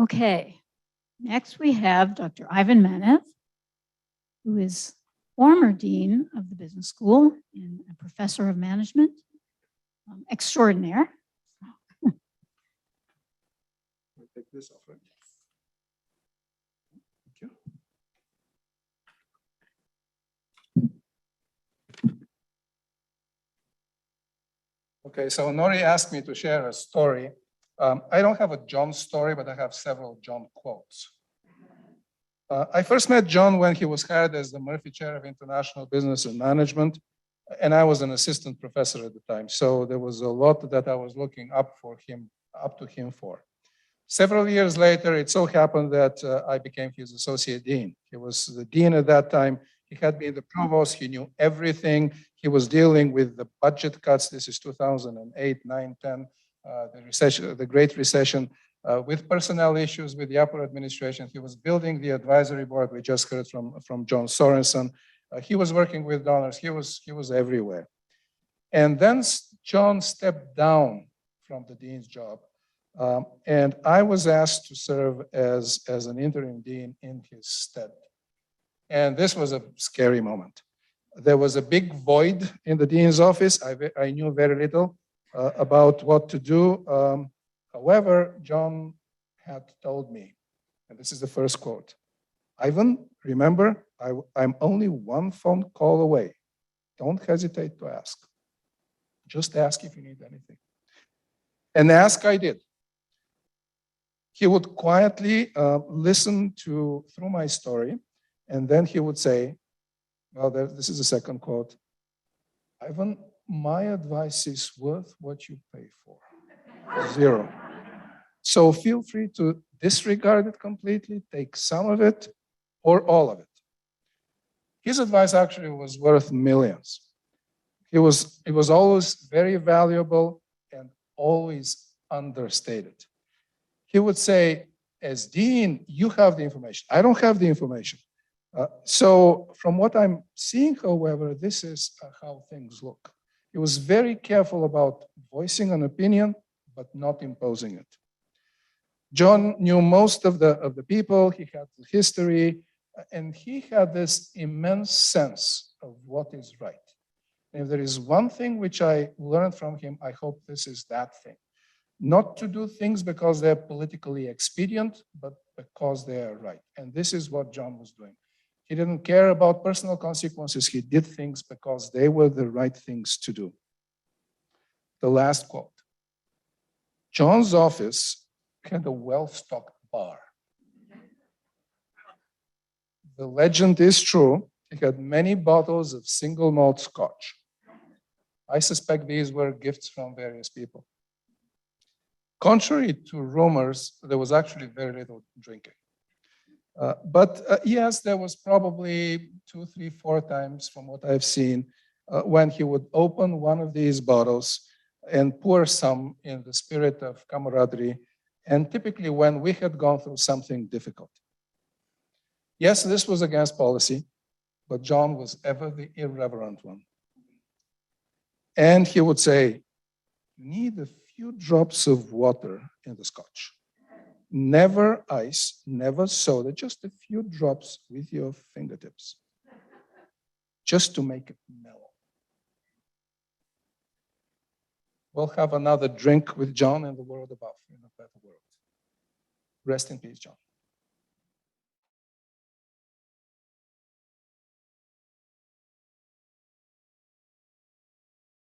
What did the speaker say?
Okay, next we have Dr. Ivan Manev, who is former dean of the business school and a professor of management extraordinaire. I'll take this off, right? Thank you. Okay, so Nori asked me to share a story. I don't have a John story, but I have several John quotes. I first met John when he was hired as the Murphy Chair of International Business and Management, and I was an assistant professor at the time. So there was a lot that I was looking up to him for. Several years later, it so happened that I became his associate dean. He was the dean at that time. He had been the provost. He knew everything. He was dealing with the budget cuts. This is 2008, 9, 10, the recession, the Great Recession, with personnel issues with the upper administration. He was building the advisory board. We just heard from John Sorensen. He was working with donors. He was everywhere. And then John stepped down from the dean's job. And I was asked to serve as an interim dean in his stead. And this was a scary moment. There was a big void in the dean's office. I knew very little about what to do. However, John had told me, and this is the first quote, "Ivan, remember, I'm only one phone call away. Don't hesitate to ask. Just ask if you need anything." And ask I did. He would quietly listen through my story, and then he would say, well, this is the second quote, "Ivan, my advice is worth what you pay for, 0. So feel free to disregard it completely, take some of it or all of it." His advice actually was worth millions. It was always very valuable and always understated. He would say, as dean, you have the information. I don't have the information. So from what I'm seeing, however, this is how things look. He was very careful about voicing an opinion, but not imposing it. John knew most of the people. He had the history, and he had this immense sense of what is right. And if there is one thing which I learned from him, I hope this is that thing. Not to do things because they're politically expedient, but because they are right. And this is what John was doing. He didn't care about personal consequences. He did things because they were the right things to do. The last quote. John's office had a well-stocked bar. The legend is true. He had many bottles of single malt scotch. I suspect these were gifts from various people. Contrary to rumors, there was actually very little drinking. But yes, there was probably 2, 3, 4 times from what I've seen when he would open one of these bottles and pour some in the spirit of camaraderie, and typically when we had gone through something difficult. Yes, this was against policy, but John was ever the irreverent one. And he would say, "Need a few drops of water in the scotch. Never ice, never soda, just a few drops with your fingertips, just to make it mellow." We'll have another drink with John in the world above, in a better world. Rest in peace, John.